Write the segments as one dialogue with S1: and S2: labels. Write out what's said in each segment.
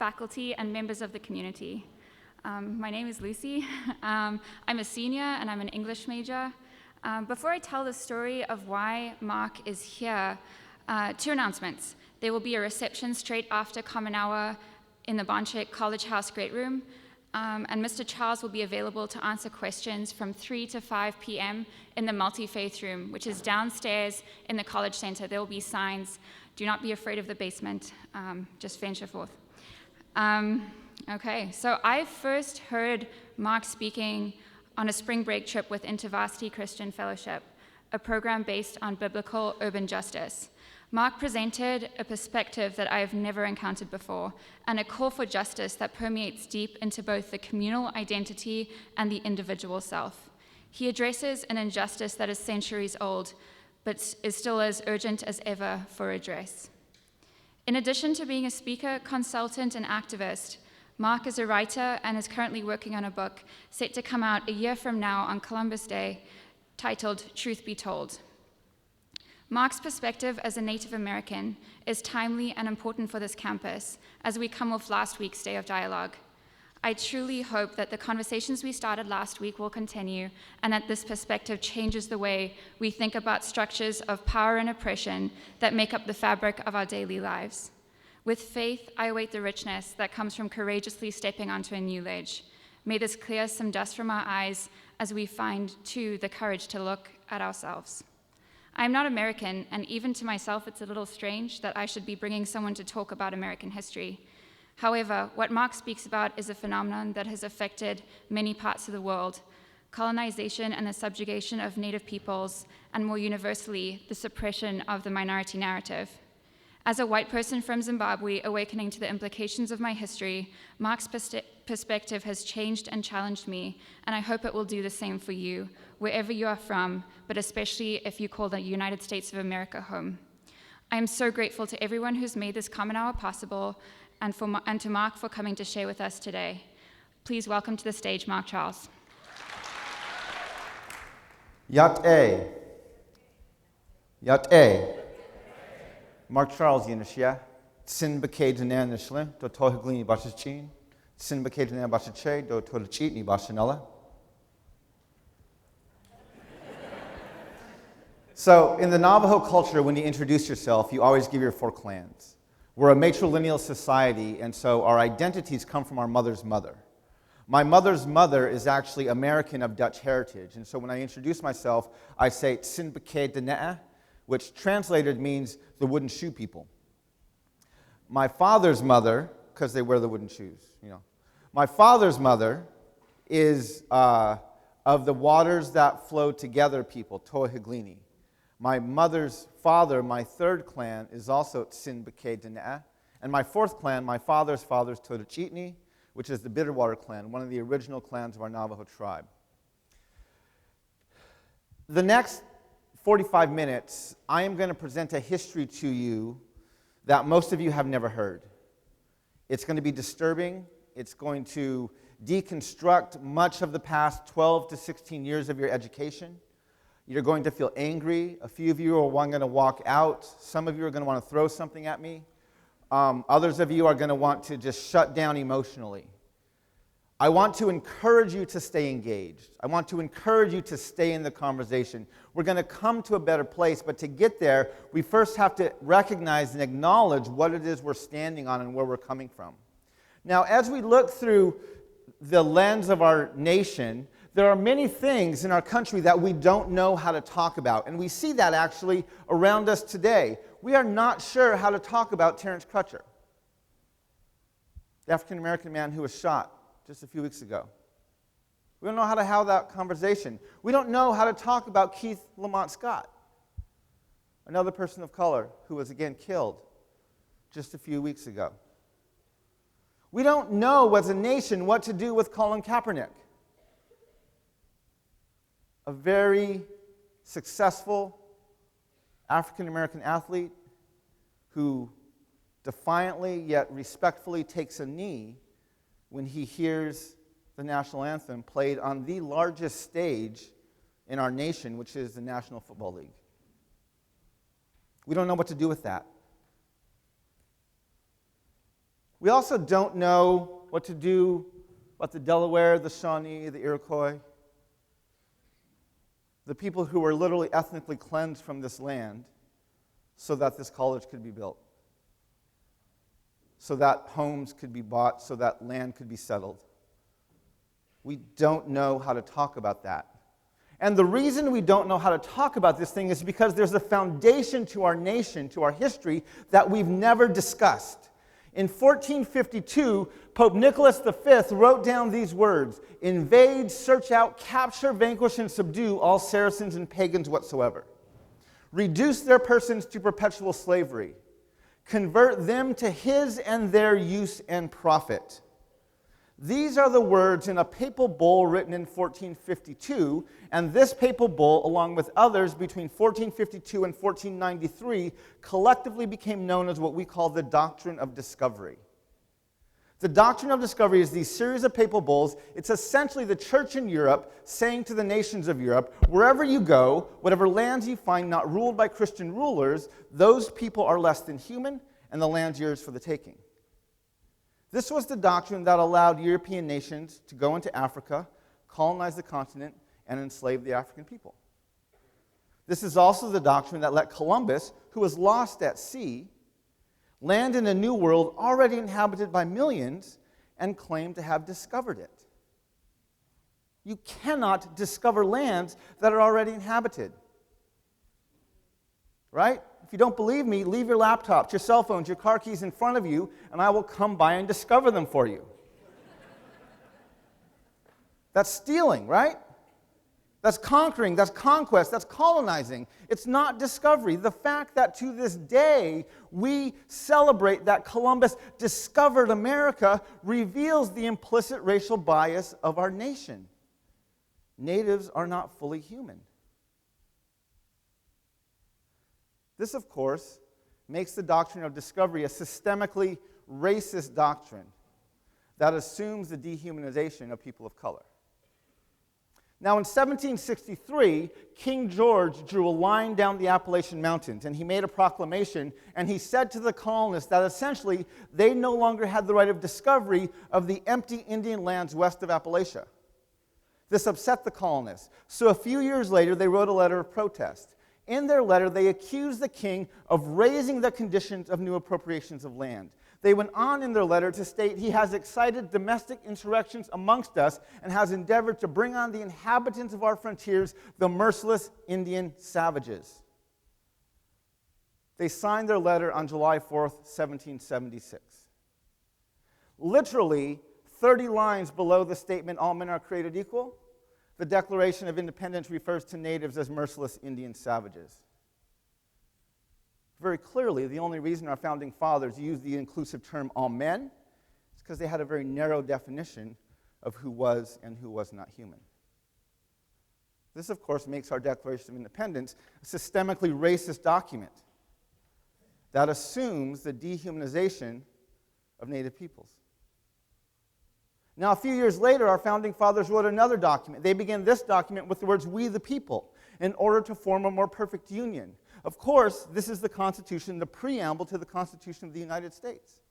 S1: faculty, and members of the community. My name is Lucy. I'm a senior and I'm an English major. Before I tell the story of why Mark is here, 2 announcements. There will be a reception straight after Common Hour in the Bonchek College House Great Room, and Mr. Charles will be available to answer questions from 3 to 5 p.m. in the multi-faith room, which is downstairs in the College Center. There will be signs. Do not be afraid of the basement. Just venture forth. Okay, so I first heard Mark speaking on a spring break trip with InterVarsity Christian Fellowship, a program based on biblical urban justice. Mark presented a perspective that I have never encountered before, and a call for justice that permeates deep into both the communal identity and the individual self. He addresses an injustice that is centuries old, but is still as urgent as ever for redress. In addition to being a speaker, consultant, and activist, Mark is a writer and is currently working on a book set to come out a year from now on Columbus Day, titled Truth Be Told. Mark's perspective as a Native American is timely and important for this campus as we come off last week's Day of Dialogue. I truly hope that the conversations we started last week will continue and that this perspective changes the way we think about structures of power and oppression that make up the fabric of our daily lives. With faith, I await the richness that comes from courageously stepping onto a new ledge. May this clear some dust from our eyes as we find, too, the courage to look at ourselves. I am not American, and even to myself, it's a little strange that I should be bringing someone to talk about American history. However, what Mark speaks about is a phenomenon that has affected many parts of the world: colonization and the subjugation of Native peoples, and more universally, the suppression of the minority narrative. As a white person from Zimbabwe awakening to the implications of my history, Mark's perspective has changed and challenged me, and I hope it will do the same for you, wherever you are from, but especially if you call the United States of America home. I am so grateful to everyone who's made this Common Hour possible, and to Mark for coming to share with us today. Please welcome to the stage Mark Charles.
S2: Yat-e. Yat-e. Mark Charles Yinashia, Sin Bake Danan Nishle, do Tohiglini Bashachin, Sin Bake Danan Bashache, do Tolachitni Bashanella. So, in the Navajo culture, when you introduce yourself, you always give your 4 clans. We're a matrilineal society, and so our identities come from our mother's mother. My mother's mother is actually American of Dutch heritage, and so when I introduce myself, I say Sin Bake Danan, which translated means the wooden shoe people. My father's mother, because they wear the wooden shoes, My father's mother is of the waters that flow together people, Tohiglini. My mother's father, my 3rd clan, is also Sin Bake Danan. And my 4th clan, my father's father's Todachitni, which is the Bitterwater clan, one of the original clans of our Navajo tribe. The next 45 minutes, I am going to present a history to you that most of you have never heard. It's going to be disturbing. It's going to deconstruct much of the past 12 to 16 years of your education. You're going to feel angry. A few of you are going to walk out. Some of you are going to want to throw something at me. Others of you are going to want to just shut down emotionally. I want to encourage you to stay engaged. I want to encourage you to stay in the conversation. We're going to come to a better place, but to get there, we first have to recognize and acknowledge what it is we're standing on and where we're coming from. Now, as we look through the lens of our nation, there are many things in our country that we don't know how to talk about, and we see that actually around us today. We are not sure how to talk about Terrence Crutcher, the African-American man who was shot just a few weeks ago. We don't know how to have that conversation. We don't know how to talk about Keith Lamont Scott, another person of color who was again killed just a few weeks ago. We don't know as a nation what to do with Colin Kaepernick, a very successful African-American athlete who defiantly yet respectfully takes a knee when he hears the national anthem played on the largest stage in our nation, which is the National Football League. We don't know what to do with that. We also don't know what to do about the Delaware, the Shawnee, the Iroquois, the people who were literally ethnically cleansed from this land so that this college could be built, so that homes could be bought, so that land could be settled. We don't know how to talk about that. And the reason we don't know how to talk about this thing is because there's a foundation to our nation, to our history, that we've never discussed. In 1452, Pope Nicholas V wrote down these words: "Invade, search out, capture, vanquish, and subdue all Saracens and pagans whatsoever. Reduce their persons to perpetual slavery. Convert them to his and their use and profit." These are the words in a papal bull written in 1452, and this papal bull, along with others between 1452 and 1493, collectively became known as what we call the Doctrine of Discovery. The Doctrine of Discovery is these series of papal bulls. It's essentially the church in Europe saying to the nations of Europe, wherever you go, whatever lands you find not ruled by Christian rulers, those people are less than human, and the land's yours for the taking. This was the doctrine that allowed European nations to go into Africa, colonize the continent, and enslave the African people. This is also the doctrine that let Columbus, who was lost at sea, land in a new world already inhabited by millions and claim to have discovered it. You cannot discover lands that are already inhabited. Right? If you don't believe me, leave your laptops, your cell phones, your car keys in front of you, and I will come by and discover them for you. That's stealing, right? That's conquering, that's conquest, that's colonizing. It's not discovery. The fact that to this day we celebrate that Columbus discovered America reveals the implicit racial bias of our nation. Natives are not fully human. This, of course, makes the doctrine of discovery a systemically racist doctrine that assumes the dehumanization of people of color. Now, in 1763, King George drew a line down the Appalachian Mountains, and he made a proclamation, and he said to the colonists that essentially they no longer had the right of discovery of the empty Indian lands west of Appalachia. This upset the colonists, so a few years later they wrote a letter of protest. In their letter, they accused the king of raising the conditions of new appropriations of land. They went on in their letter to state he has excited domestic insurrections amongst us and has endeavored to bring on the inhabitants of our frontiers, the merciless Indian savages. They signed their letter on July 4th, 1776. Literally 30 lines below the statement, "All men are created equal," the Declaration of Independence refers to natives as merciless Indian savages. Very clearly, the only reason our founding fathers used the inclusive term all men is because they had a very narrow definition of who was and who was not human. This, of course, makes our Declaration of Independence a systemically racist document that assumes the dehumanization of Native peoples. Now, a few years later, our founding fathers wrote another document. They began this document with the words, "We the people," in order to form a more perfect union. Of course, this is the Constitution, the preamble to the Constitution of the United States.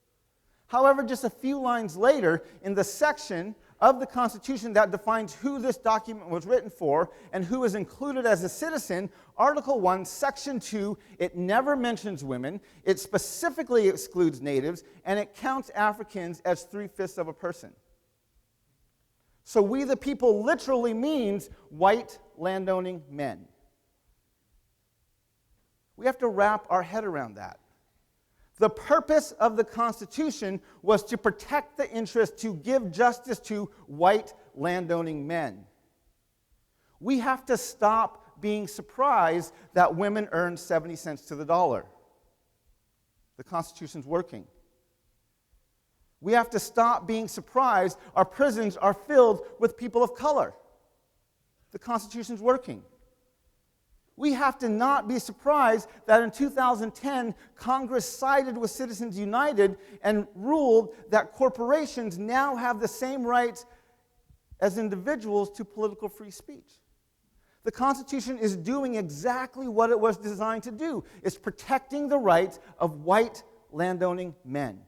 S2: However, just a few lines later, in the section of the Constitution that defines who this document was written for and who is included as a citizen, Article 1, Section 2, it never mentions women, it specifically excludes natives, and it counts Africans as 3/5 of a person. So we the people literally means white landowning men. We have to wrap our head around that. The purpose of the Constitution was to protect the interest, to give justice to white landowning men. We have to stop being surprised that women earn 70 cents to the dollar. The Constitution's working. We have to stop being surprised our prisons are filled with people of color. The Constitution's working. We have to not be surprised that in 2010, Congress sided with Citizens United and ruled that corporations now have the same rights as individuals to political free speech. The Constitution is doing exactly what it was designed to do. It's protecting the rights of white landowning men.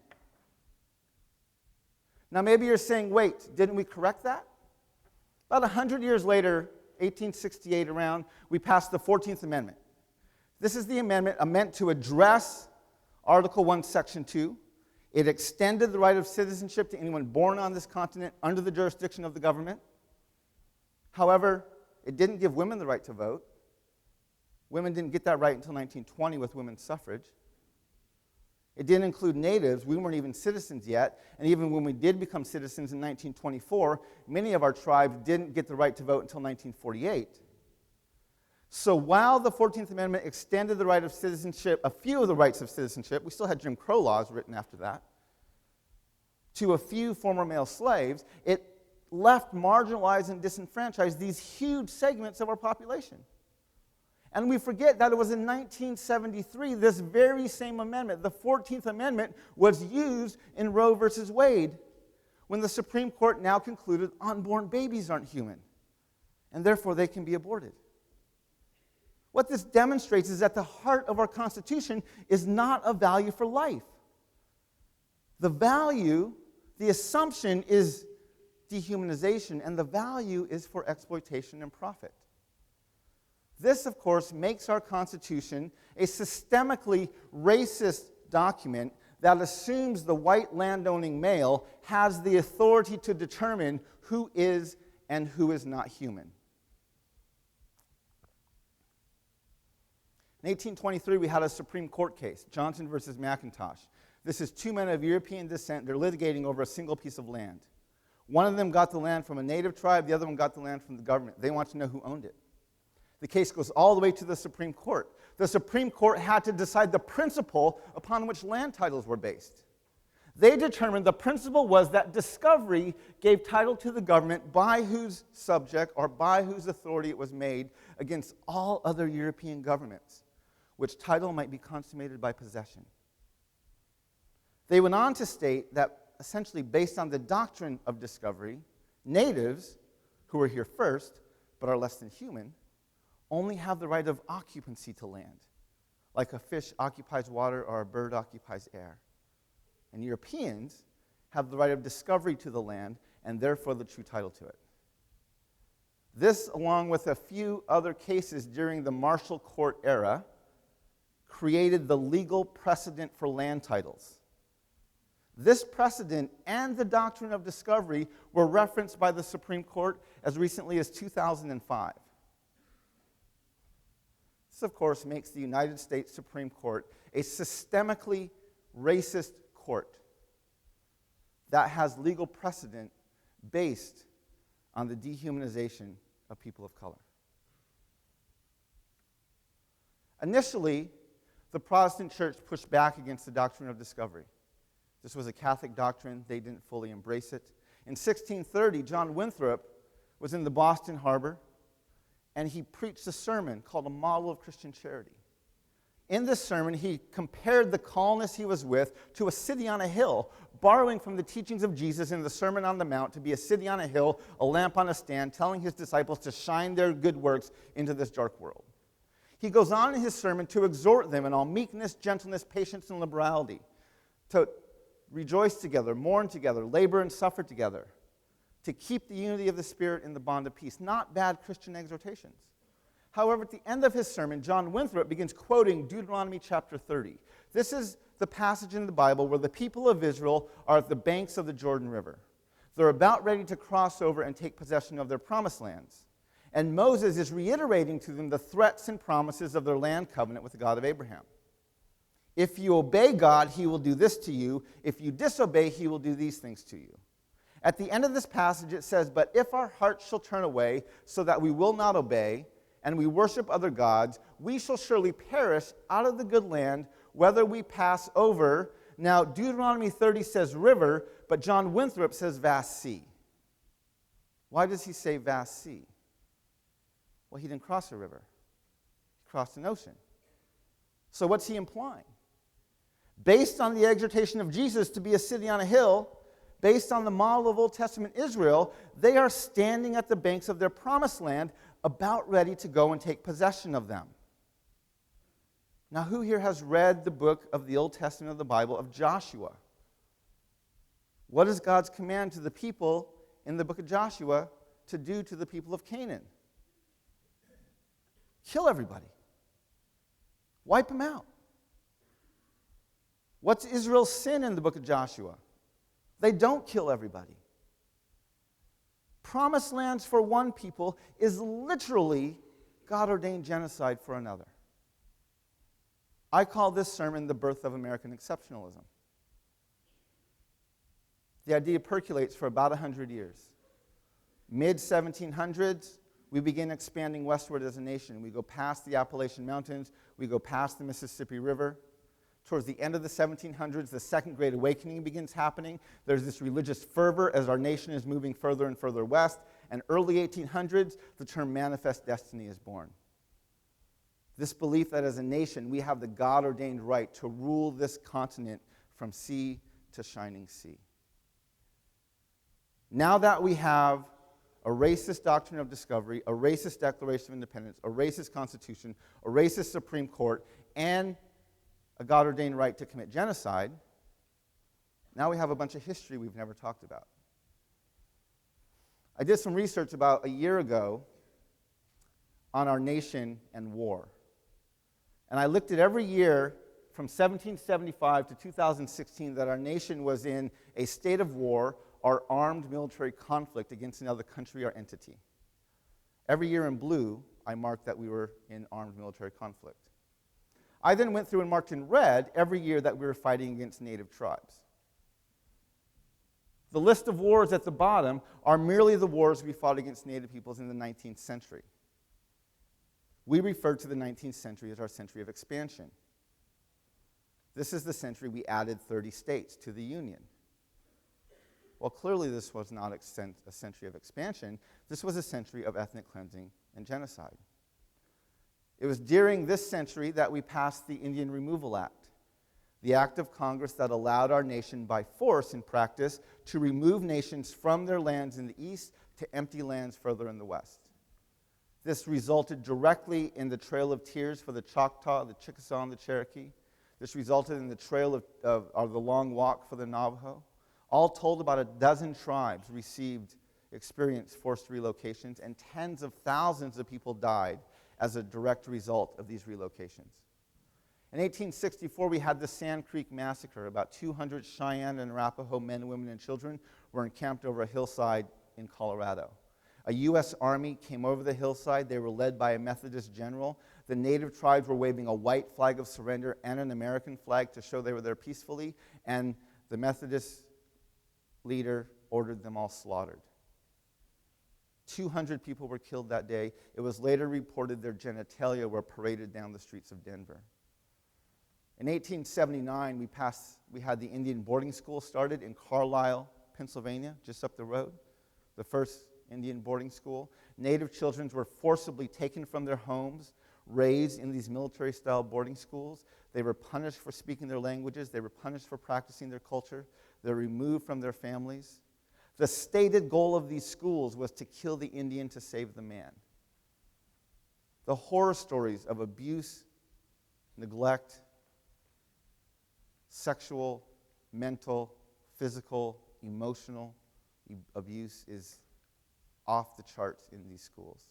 S2: Now maybe you're saying, wait, didn't we correct that? About 100 years later, 1868 around, we passed the 14th Amendment. This is the amendment meant to address Article 1, Section 2. It extended the right of citizenship to anyone born on this continent under the jurisdiction of the government. However, it didn't give women the right to vote. Women didn't get that right until 1920 with women's suffrage. It didn't include natives. We weren't even citizens yet. And even when we did become citizens in 1924, many of our tribes didn't get the right to vote until 1948. So while the 14th Amendment extended the right of citizenship, a few of the rights of citizenship, we still had Jim Crow laws written after that, to a few former male slaves, it left marginalized and disenfranchised these huge segments of our population. And we forget that it was in 1973, this very same amendment, the 14th Amendment, was used in Roe versus Wade, when the Supreme Court now concluded unborn babies aren't human, and therefore they can be aborted. What this demonstrates is that the heart of our Constitution is not a value for life. The value, the assumption is dehumanization, and the value is for exploitation and profit. This, of course, makes our Constitution a systemically racist document that assumes the white landowning male has the authority to determine who is and who is not human. In 1823, we had a Supreme Court case, Johnson versus McIntosh. This is two men of European descent. They're litigating over a single piece of land. One of them got the land from a native tribe. The other one got the land from the government. They want to know who owned it. The case goes all the way to the Supreme Court. The Supreme Court had to decide the principle upon which land titles were based. They determined the principle was that discovery gave title to the government by whose subject or by whose authority it was made against all other European governments, which title might be consummated by possession. They went on to state that essentially based on the doctrine of discovery, natives, who were here first but are less than human, only have the right of occupancy to land, like a fish occupies water or a bird occupies air. And Europeans have the right of discovery to the land and therefore the true title to it. This, along with a few other cases during the Marshall Court era, created the legal precedent for land titles. This precedent and the doctrine of discovery were referenced by the Supreme Court as recently as 2005. This, of course, makes the United States Supreme Court a systemically racist court that has legal precedent based on the dehumanization of people of color. Initially, the Protestant church pushed back against the doctrine of discovery. This was a Catholic doctrine. They didn't fully embrace it. In 1630, John Winthrop was in the Boston harbor, and he preached a sermon called A Model of Christian Charity. In this sermon, he compared the colonists he was with to a city on a hill, borrowing from the teachings of Jesus in the Sermon on the Mount to be a city on a hill, a lamp on a stand, telling his disciples to shine their good works into this dark world. He goes on in his sermon to exhort them in all meekness, gentleness, patience, and liberality, to rejoice together, mourn together, labor and suffer together, to keep the unity of the Spirit in the bond of peace. Not bad Christian exhortations. However, at the end of his sermon, John Winthrop begins quoting Deuteronomy chapter 30. This is the passage in the Bible where the people of Israel are at the banks of the Jordan River. They're about ready to cross over and take possession of their promised lands. And Moses is reiterating to them the threats and promises of their land covenant with the God of Abraham. If you obey God, he will do this to you. If you disobey, he will do these things to you. At the end of this passage, it says, "But if our hearts shall turn away so that we will not obey, and we worship other gods, we shall surely perish out of the good land, whether we pass over." Now, Deuteronomy 30 says river, but John Winthrop says vast sea. Why does he say vast sea? Well, he didn't cross a river. He crossed an ocean. So what's he implying? Based on the exhortation of Jesus to be a city on a hill, based on the model of Old Testament Israel, they are standing at the banks of their promised land, about ready to go and take possession of them. Now, who here has read the book of the Old Testament of the Bible of Joshua? What is God's command to the people in the book of Joshua to do to the people of Canaan? Kill everybody. Wipe them out. What's Israel's sin in the book of Joshua? They don't kill everybody. Promised lands for one people is literally God-ordained genocide for another. I call this sermon the birth of American exceptionalism. The idea percolates for about 100 years. Mid-1700s, we begin expanding westward as a nation. We go past the Appalachian Mountains. We go past the Mississippi River. Towards the end of the 1700s, the Second Great Awakening begins happening. There's this religious fervor as our nation is moving further and further west. And early 1800s, the term manifest destiny is born. This belief that as a nation, we have the God-ordained right to rule this continent from sea to shining sea. Now that we have a racist doctrine of discovery, a racist Declaration of Independence, a racist Constitution, a racist Supreme Court, and a God-ordained right to commit genocide, now we have a bunch of history we've never talked about. I did some research about a year ago on our nation and war. And I looked at every year from 1775 to 2016 that our nation was in a state of war or armed military conflict against another country or entity. Every year in blue, I marked that we were in armed military conflict. I then went through and marked in red every year that we were fighting against native tribes. The list of wars at the bottom are merely the wars we fought against native peoples in the 19th century. We refer to the 19th century as our century of expansion. This is the century we added 30 states to the Union. Well, clearly this was not a century of expansion. This was a century of ethnic cleansing and genocide. It was during this century that we passed the Indian Removal Act, the act of Congress that allowed our nation by force in practice to remove nations from their lands in the east to empty lands further in the west. This resulted directly in the Trail of Tears for the Choctaw, the Chickasaw, and the Cherokee. This resulted in the Trail of the Long Walk for the Navajo. All told, about a dozen tribes experienced forced relocations, and tens of thousands of people died as a direct result of these relocations. In 1864, we had the Sand Creek Massacre. About 200 Cheyenne and Arapaho men, women, and children were encamped over a hillside in Colorado. A U.S. Army came over the hillside. They were led by a Methodist general. The native tribes were waving a white flag of surrender and an American flag to show they were there peacefully, and the Methodist leader ordered them all slaughtered. 200 people were killed that day. It was later reported their genitalia were paraded down the streets of Denver. In 1879, we had the Indian boarding school started in Carlisle, Pennsylvania, just up the road, the first Indian boarding school. Native children were forcibly taken from their homes, raised in these military-style boarding schools. They were punished for speaking their languages. They were punished for practicing their culture. They were removed from their families. The stated goal of these schools was to kill the Indian to save the man. The horror stories of abuse, neglect, sexual, mental, physical, emotional abuse is off the charts in these schools.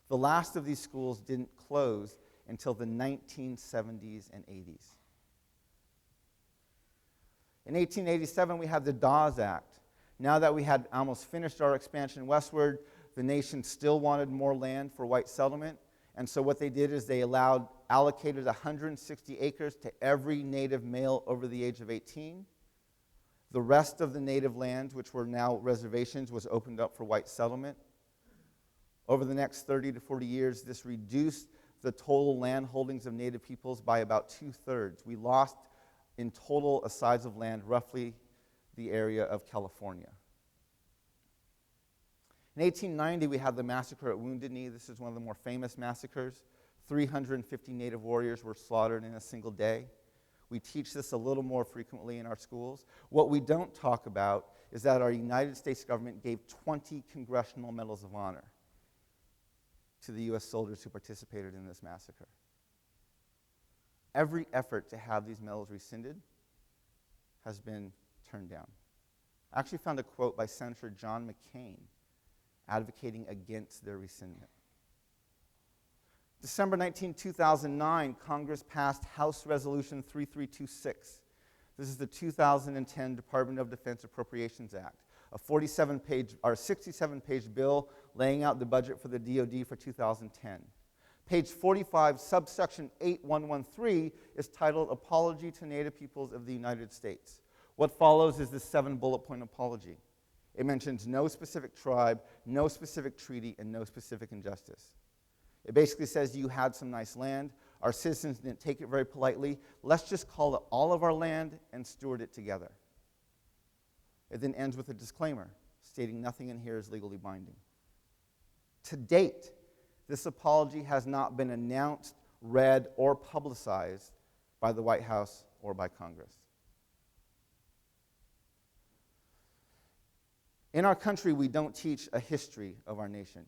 S2: The last of these schools didn't close until the 1970s and 80s. In 1887, we had the Dawes Act. Now that we had almost finished our expansion westward, the nation still wanted more land for white settlement. And so what they did is they allocated 160 acres to every native male over the age of 18. The rest of the native lands, which were now reservations, was opened up for white settlement. Over the next 30 to 40 years, this reduced the total land holdings of native peoples by about 2/3. We lost in total a size of land roughly the area of California. In 1890, we had the massacre at Wounded Knee. This is one of the more famous massacres. 350 native warriors were slaughtered in a single day. We teach this a little more frequently in our schools. What we don't talk about is that our United States government gave 20 Congressional Medals of Honor to the U.S. soldiers who participated in this massacre. Every effort to have these medals rescinded has been turned down. I actually found a quote by Senator John McCain advocating against their rescindment. December 19, 2009, Congress passed House Resolution 3326. This is the 2010 Department of Defense Appropriations Act, a 67-page bill laying out the budget for the DoD for 2010. Page 45, subsection 8113, is titled Apology to Native Peoples of the United States. What follows is the 7-bullet-point apology. It mentions no specific tribe, no specific treaty, and no specific injustice. It basically says you had some nice land. Our citizens didn't take it very politely. Let's just call it all of our land and steward it together. It then ends with a disclaimer stating nothing in here is legally binding. To date, this apology has not been announced, read, or publicized by the White House or by Congress. In our country, we don't teach a history of our nation.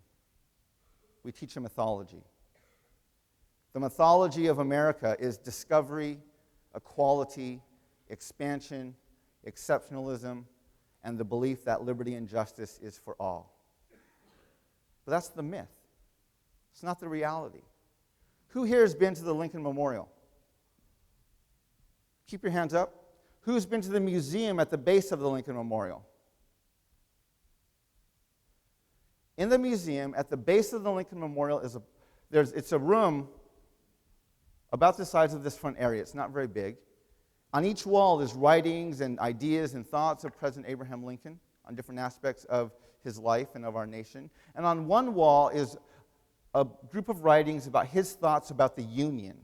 S2: We teach a mythology. The mythology of America is discovery, equality, expansion, exceptionalism, and the belief that liberty and justice is for all. But that's the myth. It's not the reality. Who here has been to the Lincoln Memorial? Keep your hands up. Who's been to the museum at the base of the Lincoln Memorial? In the museum, at the base of the Lincoln Memorial, it's a room about the size of this front area. It's not very big. On each wall, there's writings and ideas and thoughts of President Abraham Lincoln on different aspects of his life and of our nation. And on one wall is a group of writings about his thoughts about the Union.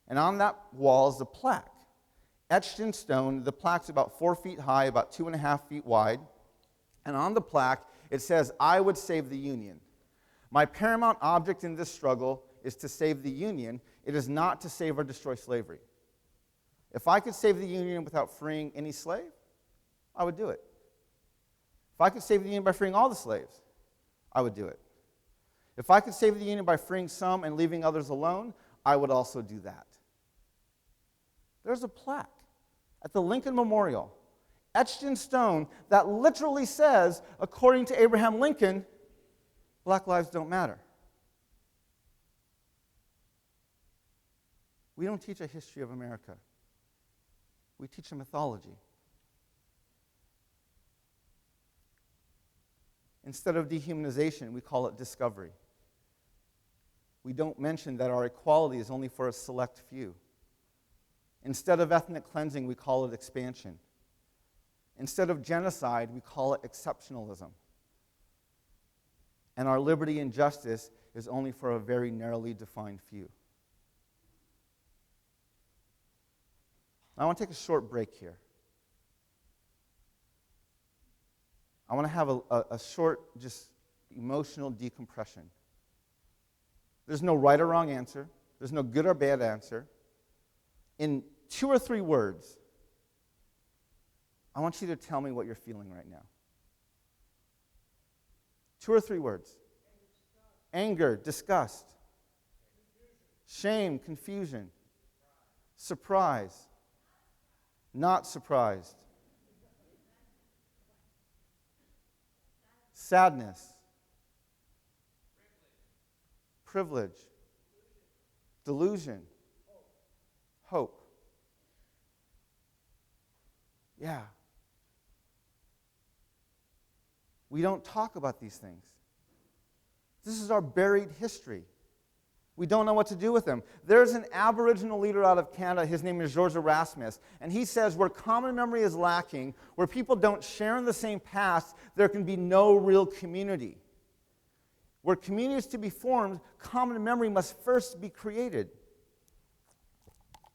S2: And on that wall is a plaque. Etched in stone, the plaque's about 4 feet high, about 2.5 feet wide. And on the plaque, it says, "I would save the Union. My paramount object in this struggle is to save the Union. It is not to save or destroy slavery. If I could save the Union without freeing any slave, I would do it. If I could save the Union by freeing all the slaves, I would do it. If I could save the Union by freeing some and leaving others alone, I would also do that." There's a plaque at the Lincoln Memorial, etched in stone, that literally says, according to Abraham Lincoln, black lives don't matter. We don't teach a history of America. We teach a mythology. Instead of dehumanization, we call it discovery. We don't mention that our equality is only for a select few. Instead of ethnic cleansing, we call it expansion. Instead of genocide, we call it exceptionalism. And our liberty and justice is only for a very narrowly defined few. I want to take a short break here. I want to have a short, just emotional decompression. There's no right or wrong answer. There's no good or bad answer. In 2 or 3 words, I want you to tell me what you're feeling right now. 2 or 3 words. Anger, disgust, shame, confusion, surprise, not surprised, sadness, privilege, delusion, hope. Yeah. We don't talk about these things. This is our buried history. We don't know what to do with them. There's an Aboriginal leader out of Canada, his name is George Erasmus, and he says where common memory is lacking, where people don't share in the same past, there can be no real community. Where community is to be formed, common memory must first be created.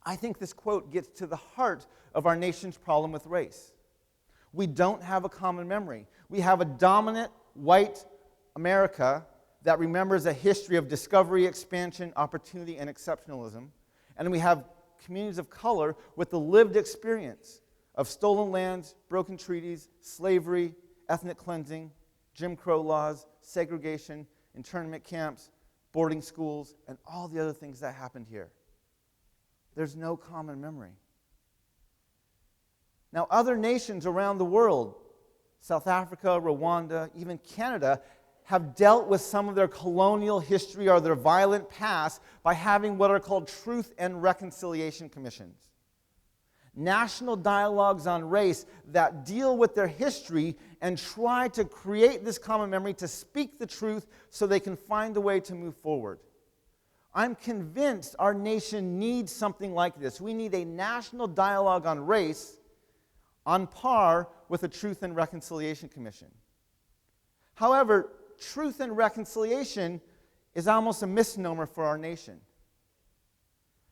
S2: I think this quote gets to the heart of our nation's problem with race. We don't have a common memory. We have a dominant white America that remembers a history of discovery, expansion, opportunity, and exceptionalism. And we have communities of color with the lived experience of stolen lands, broken treaties, slavery, ethnic cleansing, Jim Crow laws, segregation, internment camps, boarding schools, and all the other things that happened here. There's no common memory. Now, other nations around the world South Africa, Rwanda, even Canada have dealt with some of their colonial history or their violent past by having what are called truth and reconciliation commissions. National dialogues on race that deal with their history and try to create this common memory to speak the truth so they can find a way to move forward. I'm convinced our nation needs something like this. We need a national dialogue on race on par with a Truth and Reconciliation Commission. However, truth and reconciliation is almost a misnomer for our nation,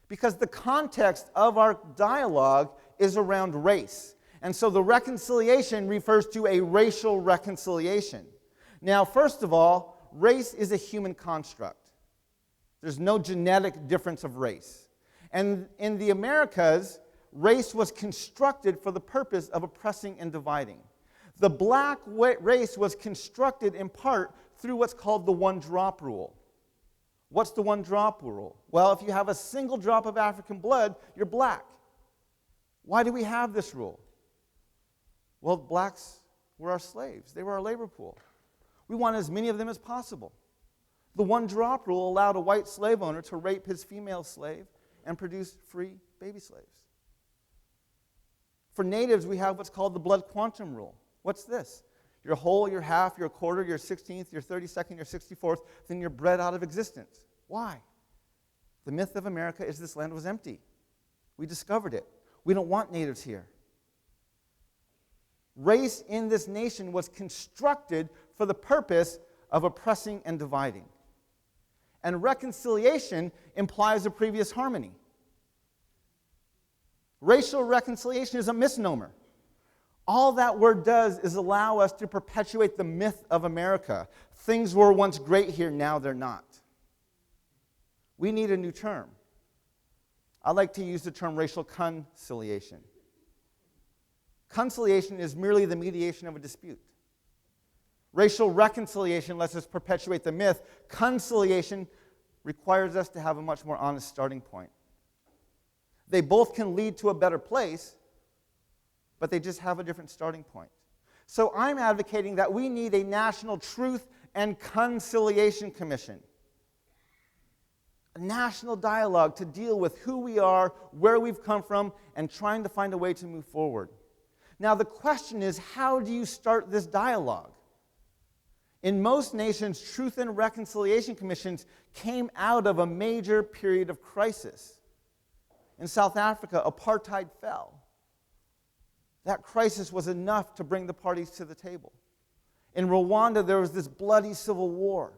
S2: because the context of our dialogue is around race. And so the reconciliation refers to a racial reconciliation. Now, first of all, race is a human construct. There's no genetic difference of race. And in the Americas, race was constructed for the purpose of oppressing and dividing. The black race was constructed in part through what's called the one-drop rule. What's the one-drop rule? Well, if you have a single drop of African blood, you're black. Why do we have this rule? Well, blacks were our slaves. They were our labor pool. We wanted as many of them as possible. The one-drop rule allowed a white slave owner to rape his female slave and produce free baby slaves. For natives, we have what's called the blood quantum rule. What's this? You're whole, you're half, you're a quarter, you're 16th, you're 32nd, you're 64th, then you're bred out of existence. Why? The myth of America is this land was empty. We discovered it. We don't want natives here. Race in this nation was constructed for the purpose of oppressing and dividing. And reconciliation implies a previous harmony. Racial reconciliation is a misnomer. All that word does is allow us to perpetuate the myth of America. Things were once great here, now they're not. We need a new term. I like to use the term racial conciliation. Conciliation is merely the mediation of a dispute. Racial reconciliation lets us perpetuate the myth. Conciliation requires us to have a much more honest starting point. They both can lead to a better place, but they just have a different starting point. So I'm advocating that we need a national truth and conciliation commission. A national dialogue to deal with who we are, where we've come from, and trying to find a way to move forward. Now the question is, how do you start this dialogue? In most nations, truth and reconciliation commissions came out of a major period of crisis. In South Africa, apartheid fell. That crisis was enough to bring the parties to the table. In Rwanda, there was this bloody civil war.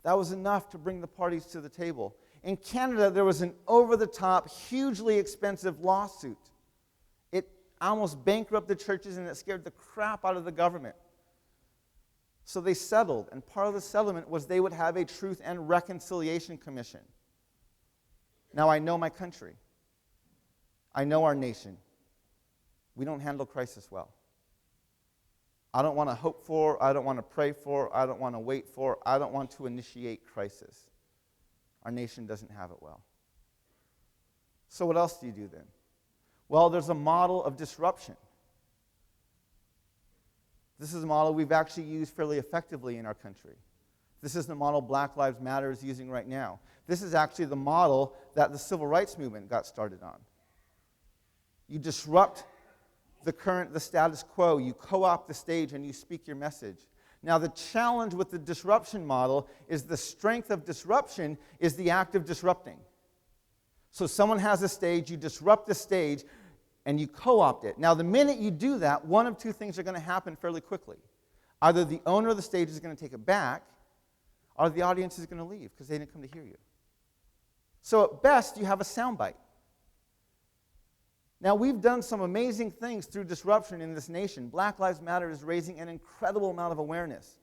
S2: That was enough to bring the parties to the table. In Canada, there was an over-the-top, hugely expensive lawsuit. It almost bankrupted churches and it scared the crap out of the government. So they settled, and part of the settlement was they would have a Truth and Reconciliation Commission. Now, I know my country. I know our nation. We don't handle crisis well. I don't want to hope for, I don't want to pray for, I don't want to wait for, I don't want to initiate crisis. Our nation doesn't have it well. So what else do you do then? Well, there's a model of disruption. This is a model we've actually used fairly effectively in our country. This is the model Black Lives Matter is using right now. This is actually the model that the civil rights movement got started on. You disrupt the status quo, you co-opt the stage, and you speak your message. Now, the challenge with the disruption model is the strength of disruption is the act of disrupting. So someone has a stage, you disrupt the stage, and you co-opt it. Now, the minute you do that, one of two things are going to happen fairly quickly. Either the owner of the stage is going to take it back, or the audience is going to leave because they didn't come to hear you. So at best, you have a soundbite. Now, we've done some amazing things through disruption in this nation. Black Lives Matter is raising an incredible amount of awareness.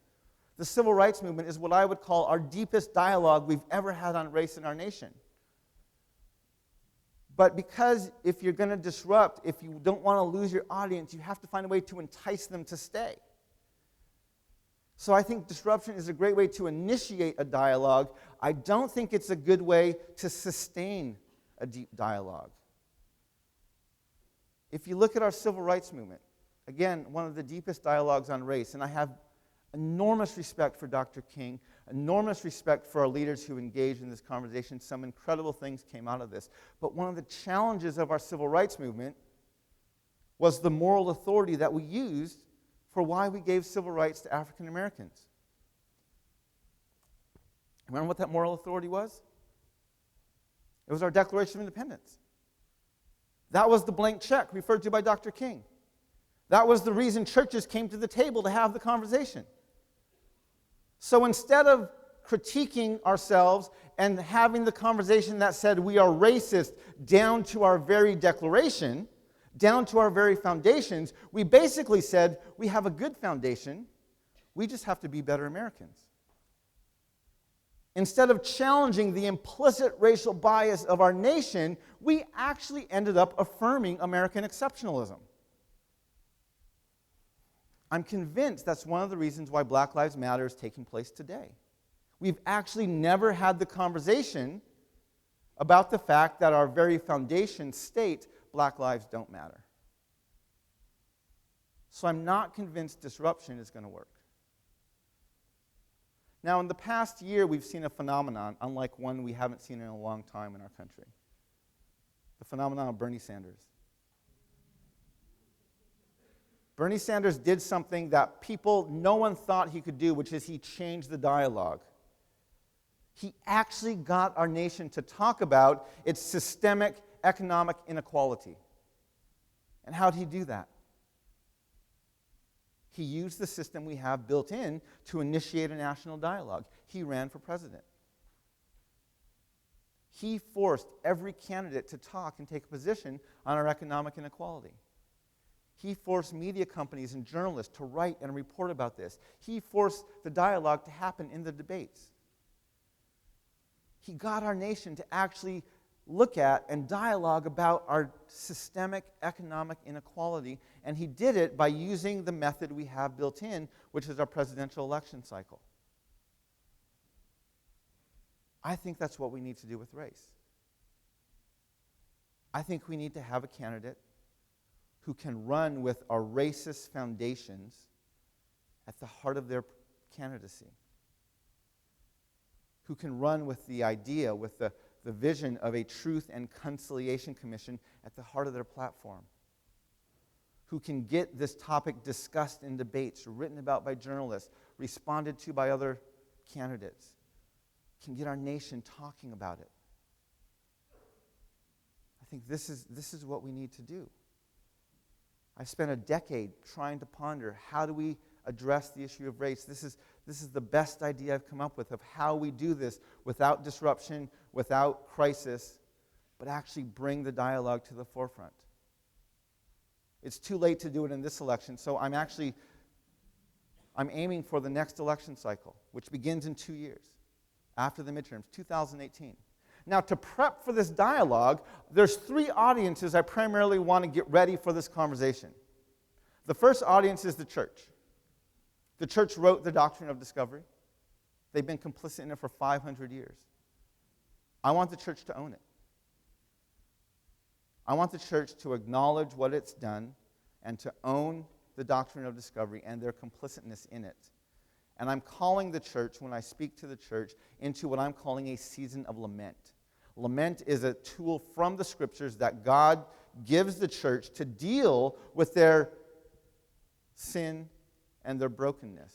S2: The civil rights movement is what I would call our deepest dialogue we've ever had on race in our nation. But because if you're going to disrupt, if you don't want to lose your audience, you have to find a way to entice them to stay. So I think disruption is a great way to initiate a dialogue. I don't think it's a good way to sustain a deep dialogue. If you look at our civil rights movement, Again, one of the deepest dialogues on race, and I have enormous respect for Dr. King, enormous respect for our leaders who engaged in this conversation. Some incredible things came out of this. But one of the challenges of our civil rights movement was the moral authority that we used for why we gave civil rights to African Americans. Remember what that moral authority was? It was our Declaration of Independence. That was the blank check referred to by Dr. King. That was the reason churches came to the table to have the conversation. So instead of critiquing ourselves and having the conversation that said we are racist down to our very declaration, down to our very foundations, we basically said we have a good foundation, we just have to be better Americans. Instead of challenging the implicit racial bias of our nation, we actually ended up affirming American exceptionalism. I'm convinced that's one of the reasons why Black Lives Matter is taking place today. We've actually never had the conversation about the fact that our very foundation state Black lives don't matter. So I'm not convinced disruption is going to work. Now, in the past year, we've seen a phenomenon unlike one we haven't seen in a long time in our country. The phenomenon of Bernie Sanders. Bernie Sanders did something that no one thought he could do, which is he changed the dialogue. He actually got our nation to talk about its systemic economic inequality. And how did he do that? He used the system we have built in to initiate a national dialogue. He ran for president. He forced every candidate to talk and take a position on our economic inequality. He forced media companies and journalists to write and report about this. He forced the dialogue to happen in the debates. He got our nation to actually look at and dialogue about our systemic economic inequality, and he did it by using the method we have built in, which is our presidential election cycle. I think that's what we need to do with race. I think we need to have a candidate who can run with our racist foundations at the heart of their candidacy, who can run with the idea, with the vision of a Truth and Conciliation Commission at the heart of their platform, who can get this topic discussed in debates, written about by journalists, responded to by other candidates, can get our nation talking about it. I think this is what we need to do. I've spent a decade trying to ponder, how do we address the issue of race? This is the best idea I've come up with of how we do this without disruption, without crisis, but actually bring the dialogue to the forefront. It's too late to do it in this election, so I'm aiming for the next election cycle, which begins in 2 years, after the midterms, 2018. Now, to prep for this dialogue, there's 3 audiences I primarily want to get ready for this conversation. The first audience is the church. The church wrote the Doctrine of Discovery. They've been complicit in it for 500 years. I want the church to own it. I want the church to acknowledge what it's done and to own the Doctrine of Discovery and their complicitness in it. And I'm calling the church, when I speak to the church, into what I'm calling a season of lament. Lament is a tool from the Scriptures that God gives the church to deal with their sin and their brokenness.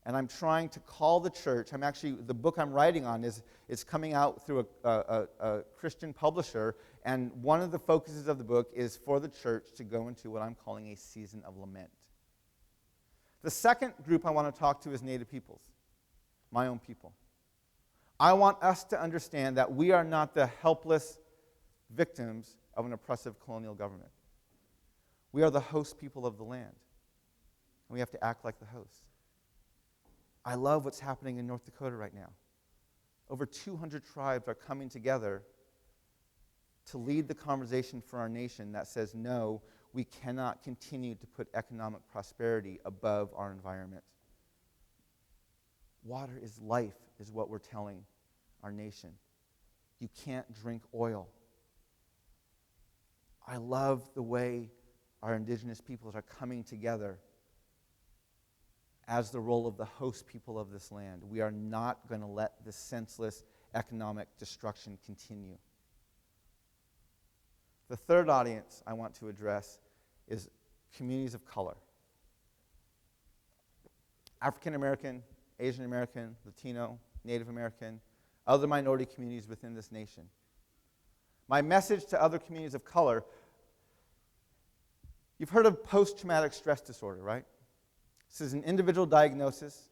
S2: And I'm trying to call the church. The book I'm writing on is coming out through a Christian publisher, and one of the focuses of the book is for the church to go into what I'm calling a season of lament. The second group I want to talk to is Native peoples, my own people. I want us to understand that we are not the helpless victims of an oppressive colonial government. We are the host people of the land, and we have to act like the hosts. I love what's happening in North Dakota right now. Over 200 tribes are coming together to lead the conversation for our nation that says, no, we cannot continue to put economic prosperity above our environment. Water is life, is what we're telling our nation. You can't drink oil. I love the way our indigenous peoples are coming together as the role of the host people of this land. We are not going to let this senseless economic destruction continue. The third audience I want to address is communities of color. African American, Asian American, Latino, Native American, other minority communities within this nation. My message to other communities of color, you've heard of post-traumatic stress disorder, right? This is an individual diagnosis.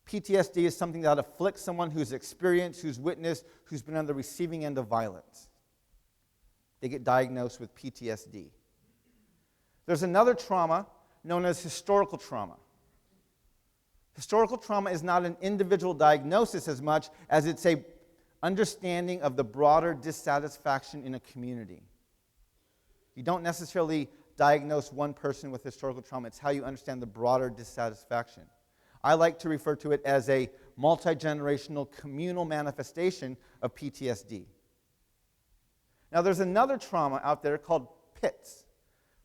S2: PTSD is something that afflicts someone who's experienced, who's witnessed, who's been on the receiving end of violence. They get diagnosed with PTSD. There's another trauma known as historical trauma. Historical trauma is not an individual diagnosis as much as it's a understanding of the broader dissatisfaction in a community. You don't necessarily diagnose one person with historical trauma. It's how you understand the broader dissatisfaction. I like to refer to it as a multi-generational communal manifestation of PTSD. Now, there's another trauma out there called PITS,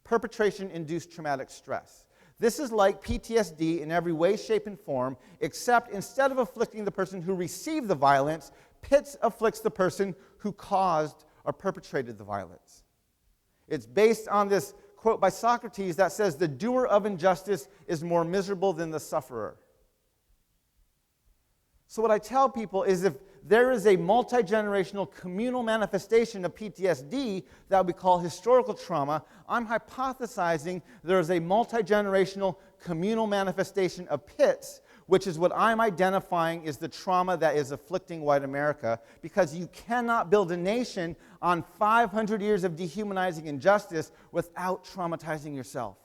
S2: Perpetration Induced Traumatic Stress. This is like PTSD in every way, shape, and form, except instead of afflicting the person who received the violence, PITS afflicts the person who caused or perpetrated the violence. It's based on this quote by Socrates that says, "The doer of injustice is more miserable than the sufferer." So what I tell people is if there is a multi-generational communal manifestation of PTSD that we call historical trauma, I'm hypothesizing there is a multi-generational communal manifestation of PITS, which is what I'm identifying is the trauma that is afflicting white America, because you cannot build a nation on 500 years of dehumanizing injustice without traumatizing yourself.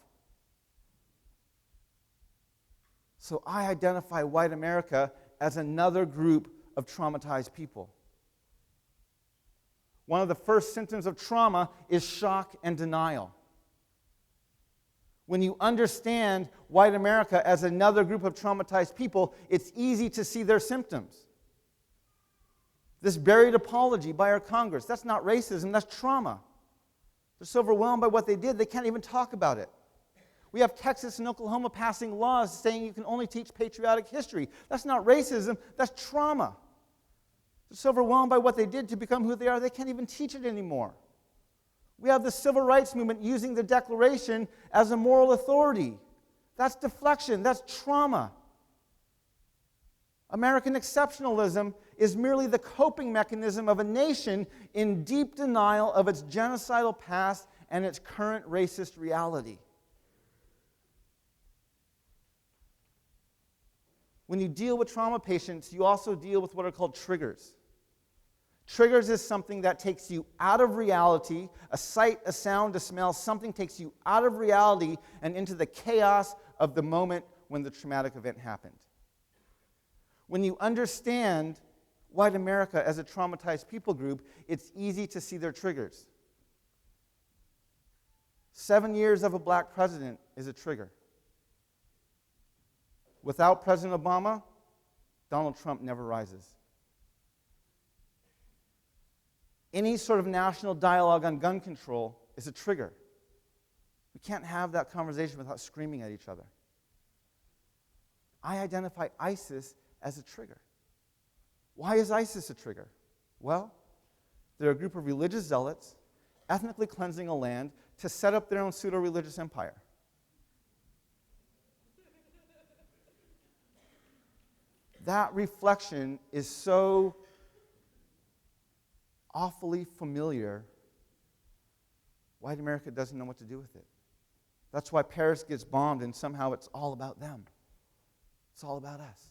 S2: So I identify white America as another group of traumatized people. One of the first symptoms of trauma is shock and denial. When you understand white America as another group of traumatized people, it's easy to see their symptoms. This buried apology by our Congress, that's not racism, that's trauma. They're so overwhelmed by what they did, they can't even talk about it. We have Texas and Oklahoma passing laws saying you can only teach patriotic history. That's not racism, that's trauma. They're so overwhelmed by what they did to become who they are, they can't even teach it anymore. We have the civil rights movement using the Declaration as a moral authority. That's deflection, that's trauma. American exceptionalism is merely the coping mechanism of a nation in deep denial of its genocidal past and its current racist reality. When you deal with trauma patients, you also deal with what are called triggers. Triggers is something that takes you out of reality, a sight, a sound, a smell, something takes you out of reality and into the chaos of the moment when the traumatic event happened. When you understand white America as a traumatized people group, it's easy to see their triggers. 7 years of a black president is a trigger. Without President Obama, Donald Trump never rises. Any sort of national dialogue on gun control is a trigger. We can't have that conversation without screaming at each other. I identify ISIS as a trigger. Why is ISIS a trigger? Well, they're a group of religious zealots ethnically cleansing a land to set up their own pseudo-religious empire. That reflection is so awfully familiar, white America doesn't know what to do with it. That's why Paris gets bombed and somehow it's all about them. It's all about us.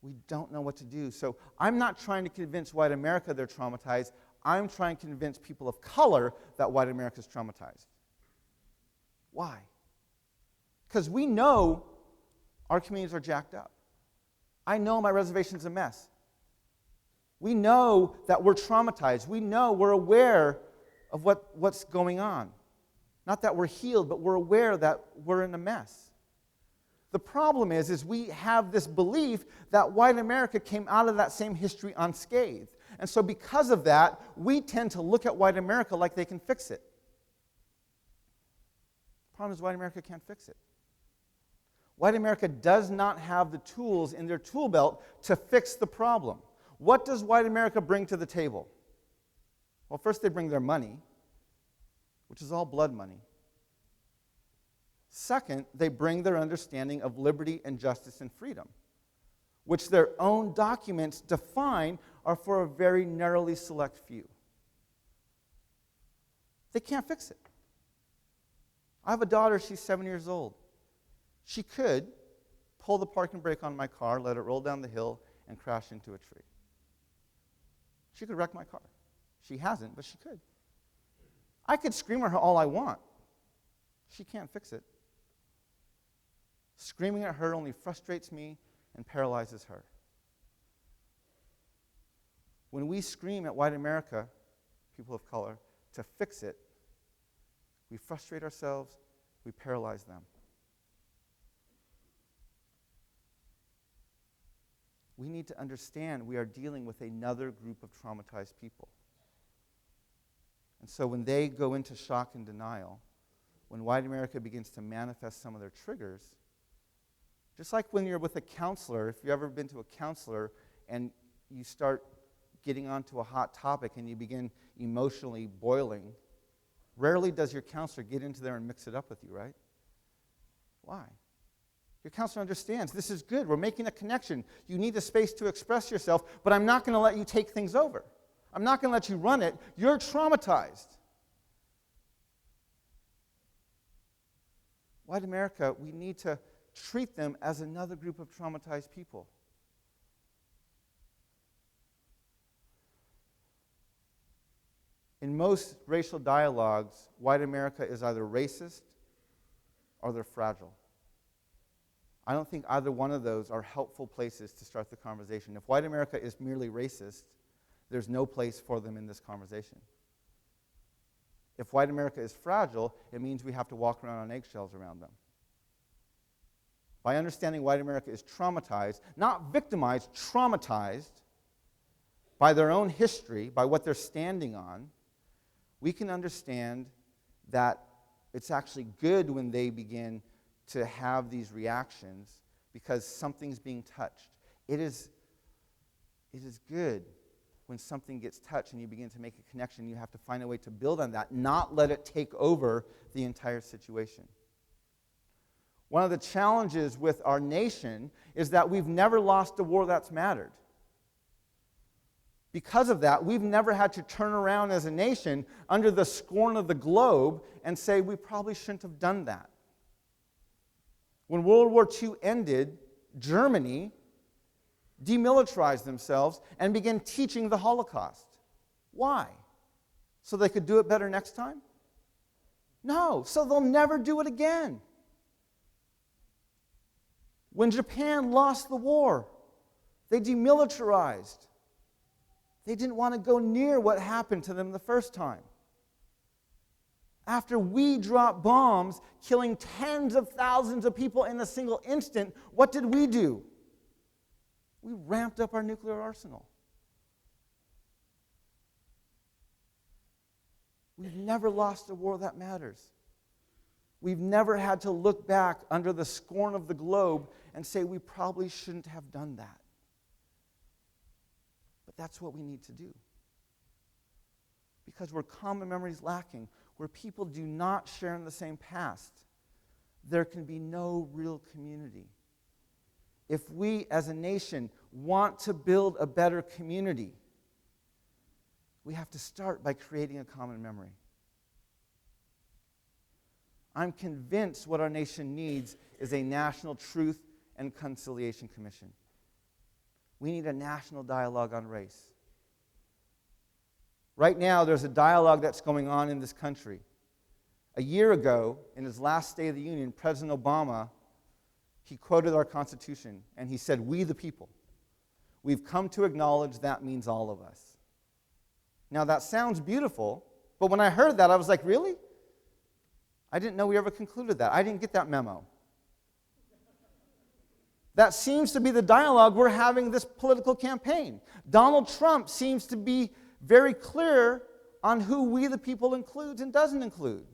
S2: We don't know what to do. So I'm not trying to convince white America they're traumatized. I'm trying to convince people of color that white America is traumatized. Why? Because we know our communities are jacked up. I know my reservation's a mess. We know that we're traumatized. We know, we're aware of what's going on. Not that we're healed, but we're aware that we're in a mess. The problem is we have this belief that white America came out of that same history unscathed. And so because of that, we tend to look at white America like they can fix it. The problem is white America can't fix it. White America does not have the tools in their tool belt to fix the problem. What does white America bring to the table? Well, first they bring their money, which is all blood money. Second, they bring their understanding of liberty and justice and freedom, which their own documents define are for a very narrowly select few. They can't fix it. I have a daughter, she's 7 years old. She could pull the parking brake on my car, let it roll down the hill, and crash into a tree. She could wreck my car. She hasn't, but she could. I could scream at her all I want. She can't fix it. Screaming at her only frustrates me and paralyzes her. When we scream at white America, people of color, to fix it, we frustrate ourselves, we paralyze them. We need to understand we are dealing with another group of traumatized people. And so when they go into shock and denial, when white America begins to manifest some of their triggers, just like when you're with a counselor, if you've ever been to a counselor and you start getting onto a hot topic and you begin emotionally boiling, rarely does your counselor get into there and mix it up with you, right? Why? Your counselor understands this is good. We're making a connection. You need the space to express yourself, but I'm not going to let you take things over. I'm not going to let you run it. You're traumatized. White America, we need to treat them as another group of traumatized people. In most racial dialogues, white America is either racist or they're fragile. I don't think either one of those are helpful places to start the conversation. If white America is merely racist, there's no place for them in this conversation. If white America is fragile, it means we have to walk around on eggshells around them. By understanding white America is traumatized, not victimized, traumatized by their own history, by what they're standing on, we can understand that it's actually good when they begin to have these reactions because something's being touched. It is good when something gets touched and you begin to make a connection. You have to find a way to build on that, not let it take over the entire situation. One of the challenges with our nation is that we've never lost a war that's mattered. Because of that, we've never had to turn around as a nation under the scorn of the globe and say we probably shouldn't have done that. When World War II ended, Germany demilitarized themselves and began teaching the Holocaust. Why? So they could do it better next time? No, so they'll never do it again. When Japan lost the war, they demilitarized. They didn't want to go near what happened to them the first time. After we dropped bombs, killing tens of thousands of people in a single instant, what did we do? We ramped up our nuclear arsenal. We've never lost a war that matters. We've never had to look back under the scorn of the globe and say we probably shouldn't have done that. But that's what we need to do. Because where common memory is lacking, where people do not share in the same past, there can be no real community. If we as a nation want to build a better community, we have to start by creating a common memory. I'm convinced what our nation needs is a national truth and conciliation commission. We need a national dialogue on race. Right now, there's a dialogue that's going on in this country. A year ago, in his last State of the Union, President Obama, he quoted our Constitution, and he said, "We the people. We've come to acknowledge that means all of us." Now, that sounds beautiful, but when I heard that, I was like, really? I didn't know we ever concluded that. I didn't get that memo. That seems to be the dialogue we're having this political campaign. Donald Trump seems to be very clear on who we the people includes and doesn't include.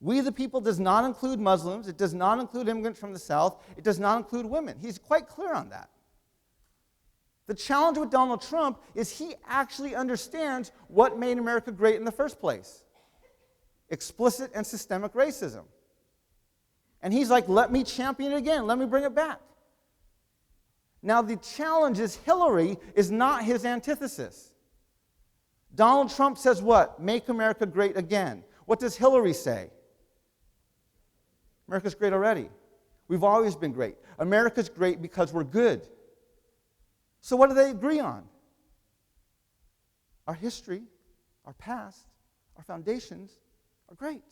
S2: We the people does not include Muslims. It does not include immigrants from the South. It does not include women. He's quite clear on that. The challenge with Donald Trump is he actually understands what made America great in the first place. Explicit and systemic racism. And he's like, let me champion it again. Let me bring it back. Now, the challenge is Hillary is not his antithesis. Donald Trump says what? Make America great again. What does Hillary say? America's great already. We've always been great. America's great because we're good. So what do they agree on? Our history, our past, our foundations are great.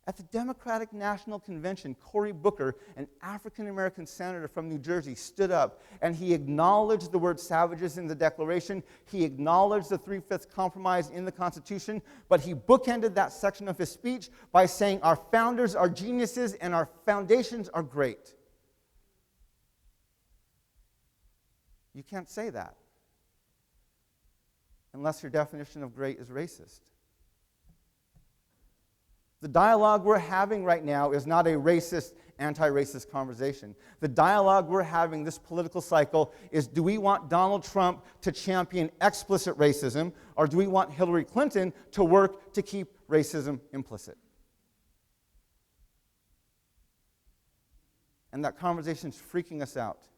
S2: At the Democratic National Convention, Cory Booker, an African-American senator from New Jersey, stood up and he acknowledged the word savages in the Declaration. He acknowledged the Three-Fifths Compromise in the Constitution, but he bookended that section of his speech by saying our founders are geniuses and our foundations are great. You can't say that unless your definition of great is racist. The dialogue we're having right now is not a racist, anti-racist conversation. The dialogue we're having this political cycle is, do we want Donald Trump to champion explicit racism, or do we want Hillary Clinton to work to keep racism implicit? And that conversation is freaking us out.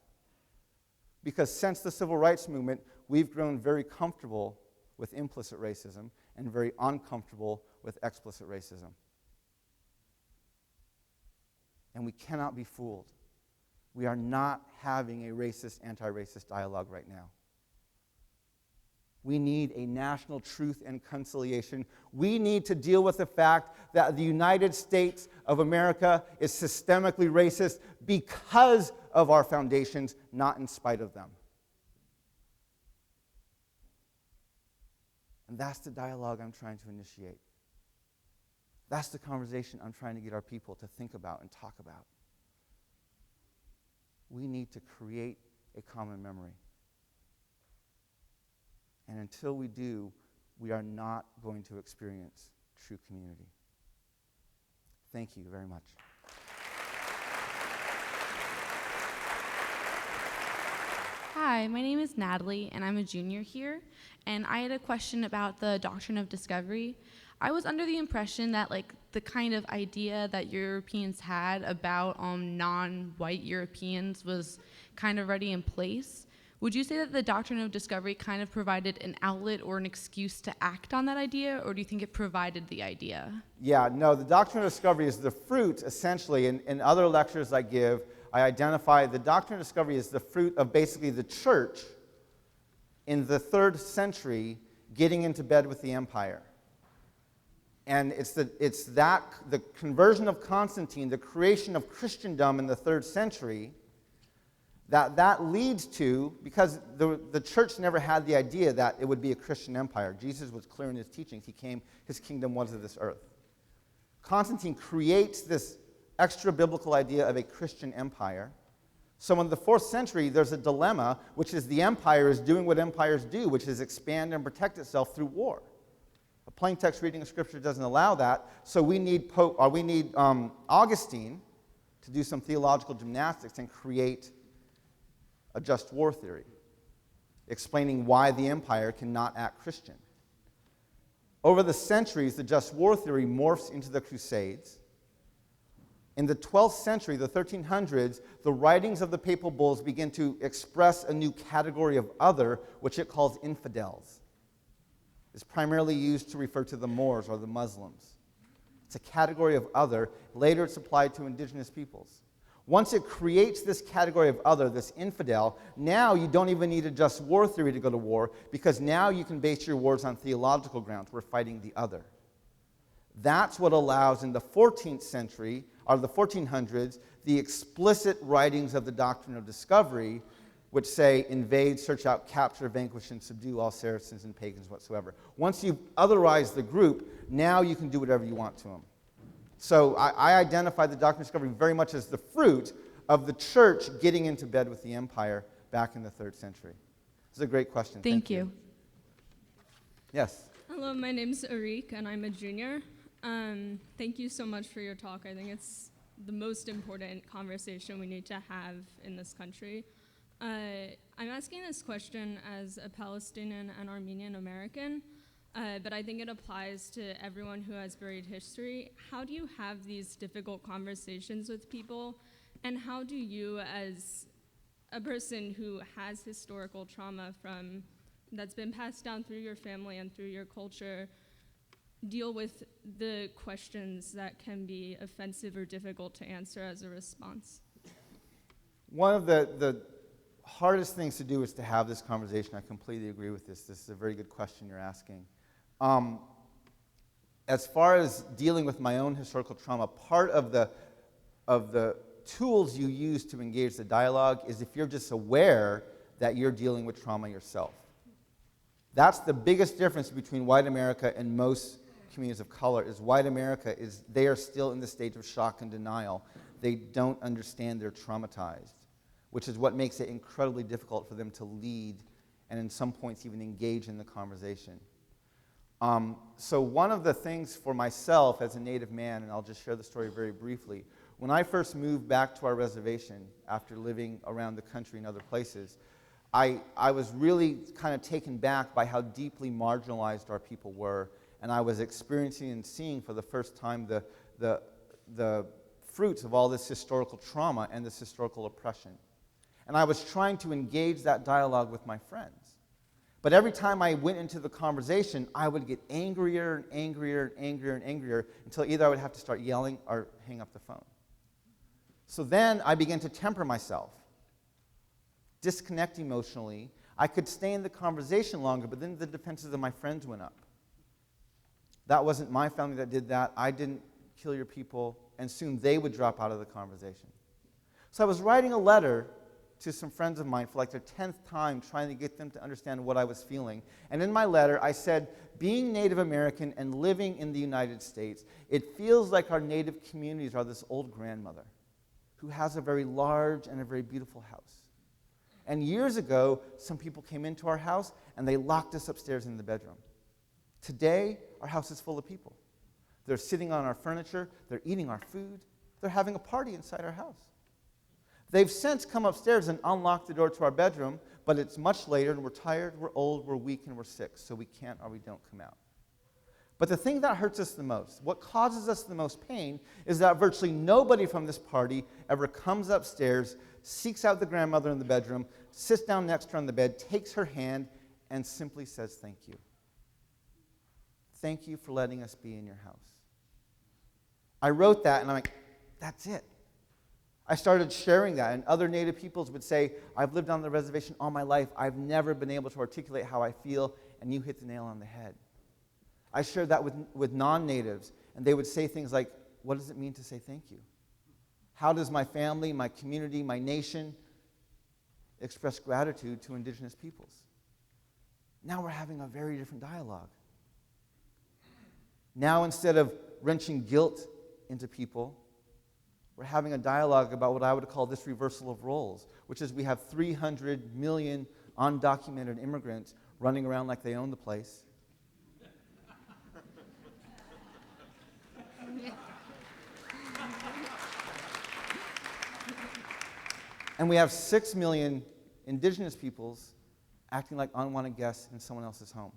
S2: Because since the Civil Rights Movement, we've grown very comfortable with implicit racism and very uncomfortable with explicit racism. And we cannot be fooled. We are not having a racist, anti-racist dialogue right now. We need a national truth and conciliation. We need to deal with the fact that the United States of America is systemically racist because of our foundations, not in spite of them. And that's the dialogue I'm trying to initiate. That's the conversation I'm trying to get our people to think about and talk about. We need to create a common memory. And until we do, we are not going to experience true community. Thank you very much.
S3: Hi, my name is Natalie, and I'm a junior here. And I had a question about the Doctrine of Discovery. I was under the impression that the kind of idea that Europeans had about non-white Europeans was kind of already in place. Would you say that the Doctrine of Discovery kind of provided an outlet or an excuse to act on that idea, or do you think it provided the idea?
S2: Yeah, no, the Doctrine of Discovery is the fruit, essentially. In other lectures I give, I identify the Doctrine of Discovery is the fruit of basically the church in the 3rd century getting into bed with the empire. And it's the conversion of Constantine, the creation of Christendom in the 3rd century, that leads to, because the church never had the idea that it would be a Christian empire. Jesus was clear in his teachings. He came, his kingdom was of this earth. Constantine creates this extra-biblical idea of a Christian empire. So in the 4th century, there's a dilemma, which is the empire is doing what empires do, which is expand and protect itself through war. A plain text reading of Scripture doesn't allow that, so we need Augustine to do some theological gymnastics and create a just war theory, explaining why the empire cannot act Christian. Over the centuries, the just war theory morphs into the Crusades. In the 12th century, the 1300s, the writings of the papal bulls begin to express a new category of other, which it calls infidels. It's primarily used to refer to the Moors or the Muslims. It's a category of other. Later, it's applied to indigenous peoples. Once it creates this category of other, this infidel, now you don't even need a just war theory to go to war, because now you can base your wars on theological grounds. We're fighting the other. That's what allows in the 14th century, or the 1400s, the explicit writings of the Doctrine of Discovery, which say, invade, search out, capture, vanquish, and subdue all Saracens and pagans whatsoever. Once you've otherized the group, now you can do whatever you want to them. So I identify the Doctrine of Discovery very much as the fruit of the church getting into bed with the empire back in the 3rd century? This is a great question.
S3: Thank you.
S2: Yes.
S4: Hello, my name's Arik, and I'm a junior. Thank you so much for your talk. I think it's the most important conversation we need to have in this country. I'm asking this question as a Palestinian and Armenian American, but I think it applies to everyone who has buried history. How do you have these difficult conversations with people, and how do you, as a person who has historical trauma that's been passed down through your family and through your culture, deal with the questions that can be offensive or difficult to answer as a response?
S2: One of the hardest things to do is to have this conversation. I completely agree with this. This is a very good question you're asking. As far as dealing with my own historical trauma, part of the tools you use to engage the dialogue is if you're just aware that you're dealing with trauma yourself. That's the biggest difference between white America and most communities of color, is white America they are still in the stage of shock and denial. They don't understand they're traumatized, which is what makes it incredibly difficult for them to lead and in some points even engage in the conversation. So one of the things for myself as a Native man, and I'll just share the story very briefly, when I first moved back to our reservation after living around the country in other places, I was really kind of taken back by how deeply marginalized our people were, and I was experiencing and seeing for the first time the fruits of all this historical trauma and this historical oppression. And I was trying to engage that dialogue with my friends. But every time I went into the conversation, I would get angrier and angrier and angrier and angrier until either I would have to start yelling or hang up the phone. So then I began to temper myself, disconnect emotionally. I could stay in the conversation longer, but then the defenses of my friends went up. That wasn't my family that did that. I didn't kill your people. And soon they would drop out of the conversation. So I was writing a letter to some friends of mine for like their 10th time, trying to get them to understand what I was feeling. And in my letter, I said, being Native American and living in the United States, it feels like our Native communities are this old grandmother who has a very large and a very beautiful house. And years ago, some people came into our house and they locked us upstairs in the bedroom. Today, our house is full of people. They're sitting on our furniture, they're eating our food, they're having a party inside our house. They've since come upstairs and unlocked the door to our bedroom, but it's much later and we're tired, we're old, we're weak, and we're sick, so we can't or we don't come out. But the thing that hurts us the most, what causes us the most pain, is that virtually nobody from this party ever comes upstairs, seeks out the grandmother in the bedroom, sits down next to her on the bed, takes her hand, and simply says, thank you. Thank you for letting us be in your house. I wrote that, and I'm like, that's it. I started sharing that, and other Native peoples would say, I've lived on the reservation all my life. I've never been able to articulate how I feel, and you hit the nail on the head. I shared that with non-Natives, and they would say things like, what does it mean to say thank you? How does my family, my community, my nation express gratitude to indigenous peoples? Now we're having a very different dialogue. Now, instead of wrenching guilt into people, we're having a dialogue about what I would call this reversal of roles, which is we have 300 million undocumented immigrants running around like they own the place. And we have 6 million indigenous peoples acting like unwanted guests in someone else's home.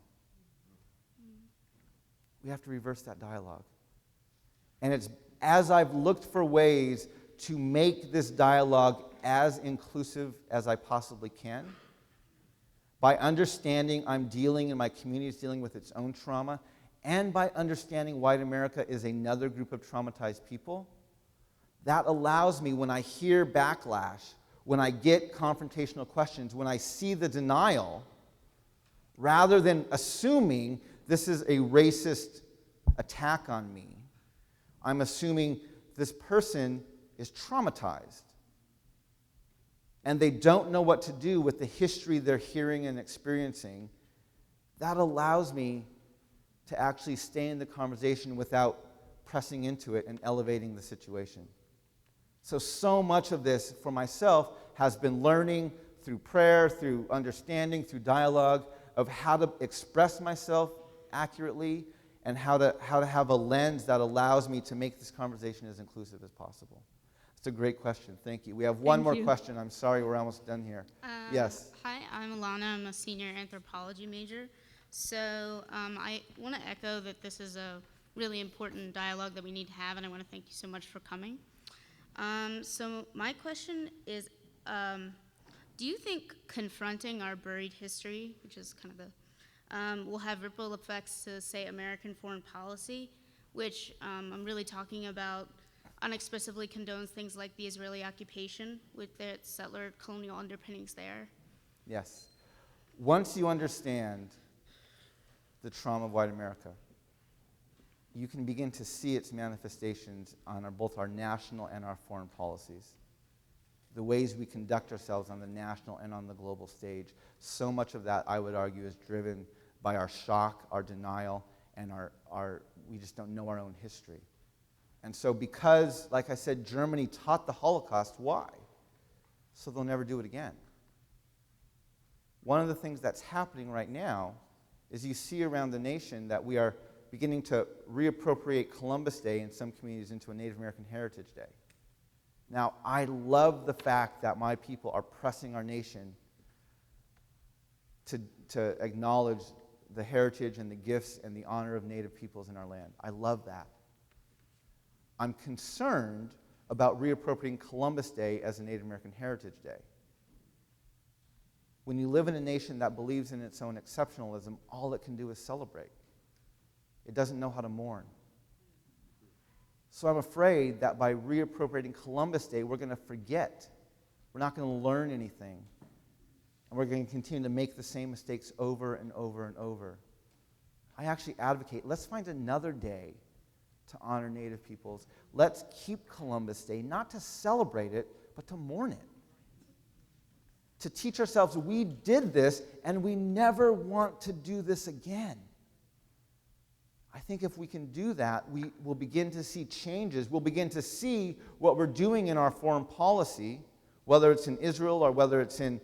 S2: We have to reverse that dialogue. And it's as I've looked for ways to make this dialogue as inclusive as I possibly can, by understanding I'm dealing and my community is dealing with its own trauma, and by understanding white America is another group of traumatized people, that allows me, when I hear backlash, when I get confrontational questions, when I see the denial, rather than assuming this is a racist attack on me, I'm assuming this person is traumatized and they don't know what to do with the history they're hearing and experiencing. That allows me to actually stay in the conversation without pressing into it and elevating the situation. So much of this for myself has been learning through prayer, through understanding, through dialogue of how to express myself accurately and how to have a lens that allows me to make this conversation as inclusive as possible. It's a great question. Thank you. We have one more question. I'm sorry, we're almost done here. Yes.
S5: Hi, I'm Alana. I'm a senior anthropology major. So I want to echo that this is a really important dialogue that we need to have, and I want to thank you so much for coming. So my question is, do you think confronting our buried history, which is kind of the, will have ripple effects to, say, American foreign policy, which I'm really talking about unexpressively condones things like the Israeli occupation with their settler colonial underpinnings there?
S2: Yes. Once you understand the trauma of white America, you can begin to see its manifestations on both our national and our foreign policies. The ways we conduct ourselves on the national and on the global stage. So much of that, I would argue, is driven by our shock, our denial, and we just don't know our own history. And so because, like I said, Germany taught the Holocaust, why? So they'll never do it again. One of the things that's happening right now is you see around the nation that we are beginning to reappropriate Columbus Day in some communities into a Native American Heritage Day. Now, I love the fact that my people are pressing our nation to acknowledge the heritage and the gifts and the honor of Native peoples in our land. I love that. I'm concerned about reappropriating Columbus Day as a Native American Heritage Day. When you live in a nation that believes in its own exceptionalism, all it can do is celebrate. It doesn't know how to mourn. So I'm afraid that by reappropriating Columbus Day, we're going to forget. We're not going to learn anything. And we're going to continue to make the same mistakes over and over and over. I actually advocate, let's find another day to honor Native peoples. Let's keep Columbus Day, not to celebrate it, but to mourn it. To teach ourselves, we did this, and we never want to do this again. I think if we can do that, we will begin to see changes. We'll begin to see what we're doing in our foreign policy, whether it's in Israel or whether it's in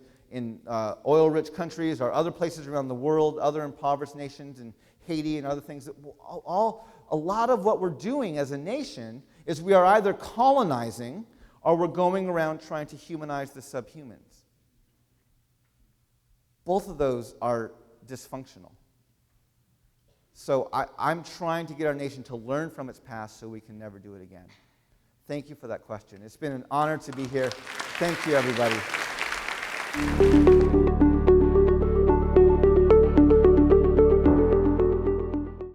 S2: oil-rich countries or other places around the world, other impoverished nations in Haiti and other things. A lot of what we're doing as a nation is we are either colonizing or we're going around trying to humanize the subhumans. Both of those are dysfunctional. So I'm trying to get our nation to learn from its past so we can never do it again. Thank you for that question. It's been an honor to be here. Thank you, everybody.